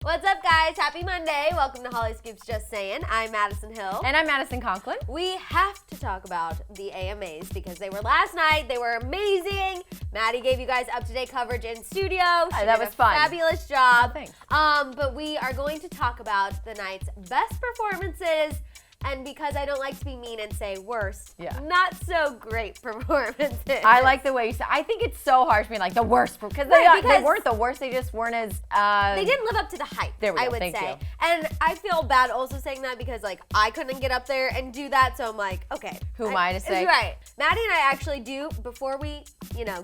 What's up, guys? Happy Monday. Welcome to Hollyscoop's Just Saying. I'm Madison Hill. And I'm Madison Conklin. We have to talk about the AMAs because they were last night. They were amazing. Maddie gave you guys up-to-date coverage in studio. She that did was a fun. Fabulous job. Thanks. But we are going to talk about the night's best performances. And because I don't like to be mean and say worst, not so great performances. I like the way you said. I think it's so harsh being like the worst because they weren't the worst. They just weren't as. They didn't live up to the hype. There we go. I would Thank say, you. and I feel bad also saying that because like I couldn't get up there and do that, so I'm like, okay, who am I to say? Right. Maddie and I actually do. Before we,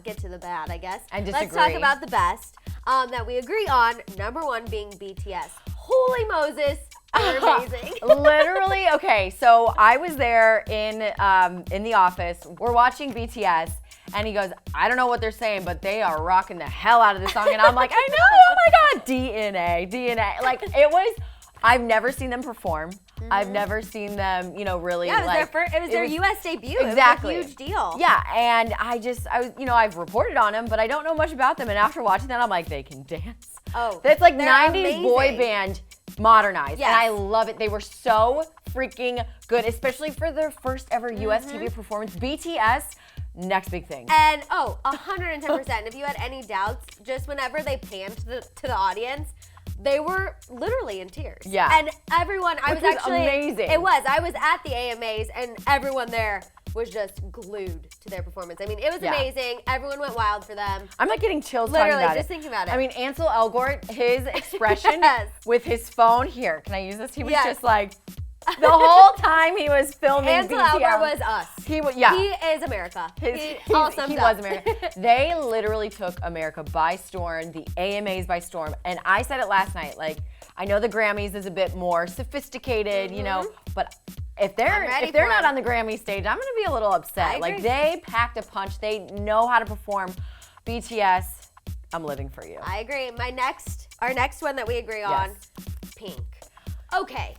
get to the bad, I guess. And disagree. Let's talk about the best that we agree on. Number one being BTS Holy Moses. They're amazing. Literally, okay, so I was there in the office. We're watching BTS, and he goes, I don't know what they're saying, but they are rocking the hell out of this song. And I'm like, I know, oh my God, DNA. Like, it was, I've never seen them perform. Mm-hmm. I've never seen them, really it was their US debut. Exactly. It was a huge deal. Yeah, and I was, I've reported on them, but I don't know much about them. And after watching that, I'm like, they can dance. Oh, that's like they're 90s amazing. Boy band modernized. Yes. And I love it. They were so freaking good, especially for their first ever US TV performance. BTS, next big thing. And 110%. If you had any doubts, just whenever they panned to the audience, they were literally in tears. Yeah. And everyone, I was actually amazing. It was. I was at the AMAs, and everyone there was just glued to their performance. I mean, it was amazing. Everyone went wild for them. I'm like getting chills literally, talking about just thinking about it. I mean, Ansel Elgort, his expression with his phone here. Can I use this? He was just like, the whole time he was filming Ansel BTS. Elgort was us. He is America. He was America. They literally took America by storm, the AMAs by storm. And I said it last night, like, I know the Grammys is a bit more sophisticated, but if they're not on the Grammy stage, I'm gonna be a little upset. Like, they packed a punch. They know how to perform. BTS, I'm living for you. I agree. Our next one that we agree on, Pink. Okay.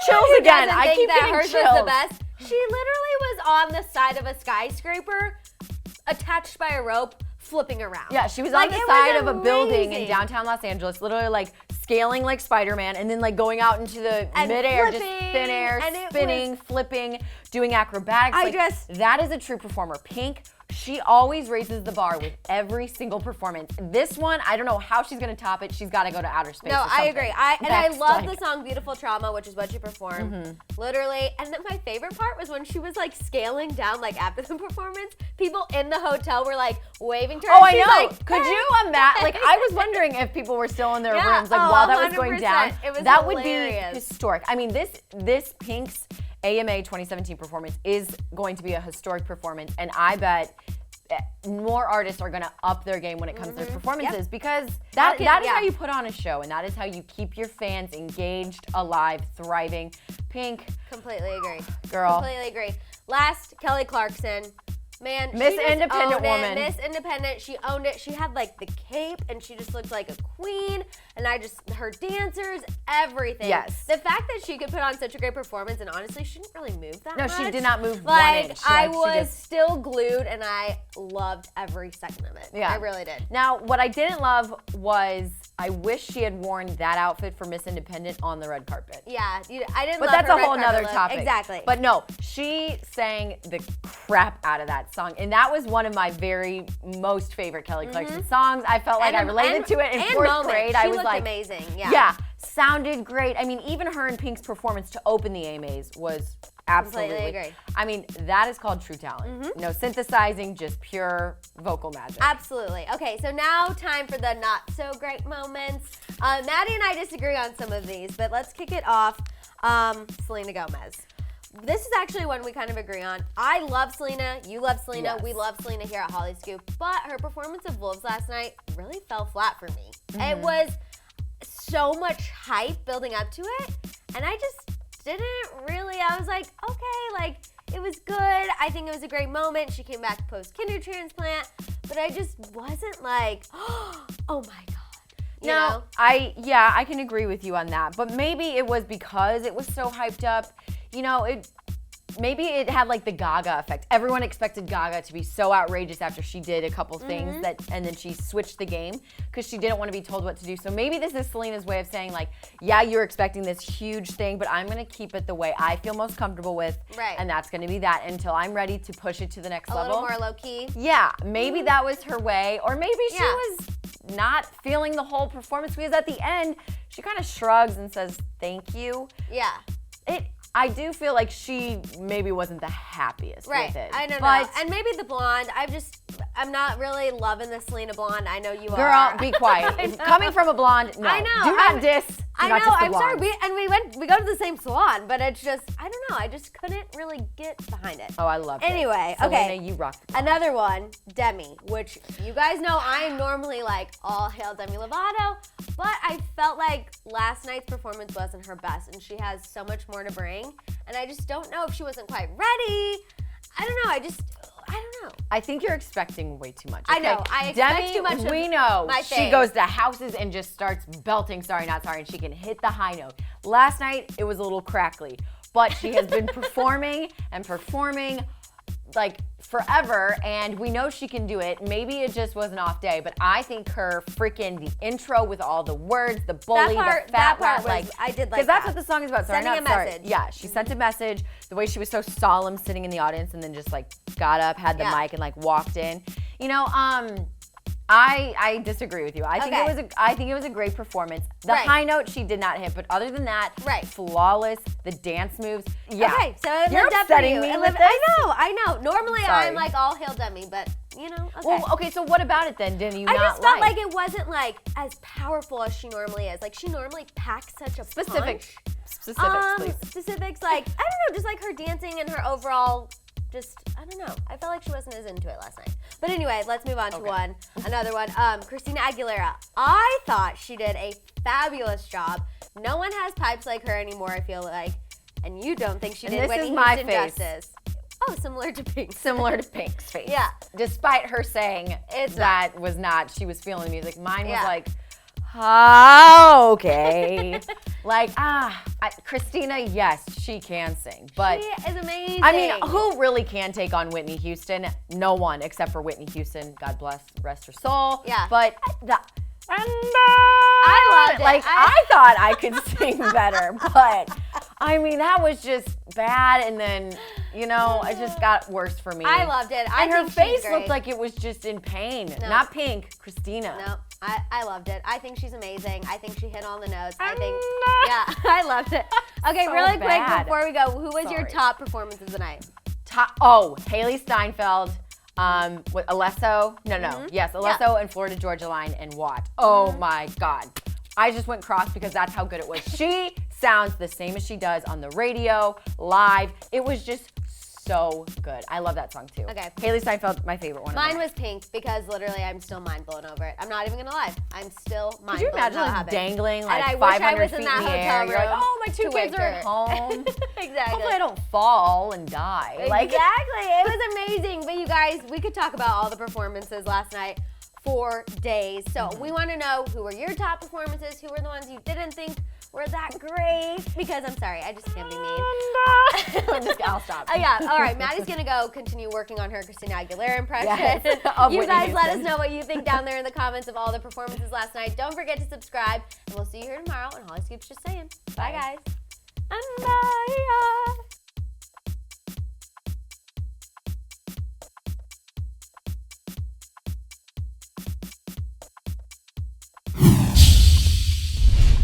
Chills who again. doesn't I think keep that getting hers chills. was the best. She literally was on the side of a skyscraper, attached by a rope, flipping around. Yeah, she was on the side of a building in downtown Los Angeles, literally like scaling like Spider-Man, and then like going out into the midair, just thin air, spinning, flipping, doing acrobatics. That is a true performer. Pink, she always raises the bar with every single performance. This one, I don't know how she's gonna top it. She's got to go to outer space. No, or I agree. I love like the song "Beautiful Trauma," which is what she performed, literally. And then my favorite part was when she was like scaling down, like after the performance. People in the hotel were like waving to her. Oh, I know. Like, could you imagine? Like, I was wondering if people were still in their rooms, like while that was going down. It was that hilarious. Would be historic. I mean, this Pink's AMA 2017 performance is going to be a historic performance, and I bet more artists are going to up their game when it comes to their performances because that is how you put on a show, and that is how you keep your fans engaged, alive, thriving. Pink. Completely agree. Girl. Completely agree. Last, Kelly Clarkson. Man, Miss she just Independent owned it. woman. Miss Independent, she owned it. She had like the cape and she just looked like a queen. And her dancers, everything. Yes. The fact that she could put on such a great performance, and honestly, she didn't really move that much. No, she did not move like, 1 inch. I was still glued and I loved every second of it. Yeah. I really did. Now, what I didn't love was I wish she had worn that outfit for Miss Independent on the red carpet. Yeah, I didn't But love that's her a red whole carpet nother look. topic. Exactly. But no, she sang the crap out of that song. And that was one of my very most favorite Kelly Clarkson songs. I felt like I related to it in fourth grade. She I was looked like, amazing. Yeah, sounded great. I mean, even her and Pink's performance to open the AMAs was absolutely. Completely agree. I mean, that is called true talent. No synthesizing, just pure vocal magic. Absolutely. Okay, so now time for the not so great moments. Maddie and I disagree on some of these, but let's kick it off. Selena Gomez. This is actually one we kind of agree on. I love Selena. You love Selena. Yes. We love Selena here at Hollyscoop. But her performance of Wolves last night really fell flat for me. It was so much hype building up to it, and I just didn't really. I was like, okay, like, it was good. I think it was a great moment. She came back post-kidney transplant, but I just wasn't like, oh my God. You know? I can agree with you on that. But maybe it was because it was so hyped up. maybe it had like the Gaga effect. Everyone expected Gaga to be so outrageous after she did a couple things and then she switched the game because she didn't want to be told what to do. So maybe this is Selena's way of saying like, yeah, you're expecting this huge thing, but I'm going to keep it the way I feel most comfortable with. Right. And that's going to be that until I'm ready to push it to the next level. A little more low key. Yeah, maybe that was her way, or maybe she was not feeling the whole performance because at the end, she kind of shrugs and says, thank you. Yeah. I do feel like she maybe wasn't the happiest with it. I don't know. And maybe the blonde, I'm not really loving the Selena blonde. I know you are. Girl, be quiet. Coming from a blonde, no. I know. Do not diss. I know. I'm sorry. We go to the same salon, but it's just, I don't know. I just couldn't really get behind it. Oh, I love it. Anyway, Selena, you rock the blonde. Another one, Demi, which you guys know I'm normally like all hail Demi Lovato, but I felt like last night's performance wasn't her best, and she has so much more to bring, and I just don't know if she wasn't quite ready. I don't know. I don't know. I think you're expecting way too much. I know. I expect Demi, too much of we know. my She fave. goes to houses and just starts belting Sorry Not Sorry, and she can hit the high note. Last night, it was a little crackly, but she has been performing and performing like forever, and we know she can do it. Maybe it just was an off day, but I think her freaking the intro with all the words, the bully, the fat rat, like I did like because that's what the song is about. Sorry, Sending not a sorry. message. Yeah, she sent a message. The way she was so solemn, sitting in the audience, and then just like got up, had the mic, and like walked in. You know, I disagree with you. I think it was a great performance. The high note she did not hit, but other than that, flawless. The dance moves, yeah. Okay, so it You're lived up for upsetting you. me It with lived- this? I know. Normally Sorry. I'm like all hail Demi, but you know. Okay. Well, okay. So what about it then? Did you I not just felt like it wasn't like as powerful as she normally is. Like she normally packs such a specifics, punch. please. Specifics, like I don't know, just like her dancing and her overall. Just I don't know. I felt like she wasn't as into it last night. But anyway, let's move on to another one. Christina Aguilera. I thought she did a fabulous job. No one has pipes like her anymore. I feel like, and you don't think she did this Whitney is my Houston face. justice. Oh, similar to Pink. Similar to Pink's face. Yeah. Despite her saying that was not, she was feeling the music. Mine was like, okay. Like, Christina, yes, she can sing. But she is amazing. I mean, who really can take on Whitney Houston? No one, except for Whitney Houston. God bless, rest her soul. Yeah. But I loved it. Like, I thought I could sing better, but I mean, that was just bad. And then, you know, it just got worse for me. I loved it. And her face looked like it was just in pain. No. Not Pink, Christina. No, I loved it. I think she's amazing. I think she hit all the notes. I I loved it. Okay, So really quick bad. before we go, who was your top performance of the night? Haley Steinfeld. With Alesso, Alesso and Florida Georgia Line and Watt. Oh my God. I just went cross because that's how good it was. She sounds the same as she does on the radio, live. It was just so good. I love that song too. Okay. Haley Steinfeld, my favorite one. Mine was Pink because literally I'm still mind blown over it. I'm not even gonna lie. I'm still mind blown. Could you imagine how it like happened. dangling like And I wish I 500 was feet in in that the air? hotel You're like, room oh, my two to kids are wake at her. home. Exactly. Hopefully I don't fall and die. Like, Exactly. It was amazing. But you guys, we could talk about all the performances last night for days. So we want to know who were your top performances, who were the ones you didn't think were that great. Because I'm sorry, I just can't be mean. I'll stop. Yeah, all right. Maddie's going to go continue working on her Christina Aguilera impression. Yes, You Whitney guys let us Houston. know what you think down there in the comments of all the performances last night. Don't forget to subscribe, and we'll see you here tomorrow on Hollyscoop's Just Saying. Bye, guys. And bye.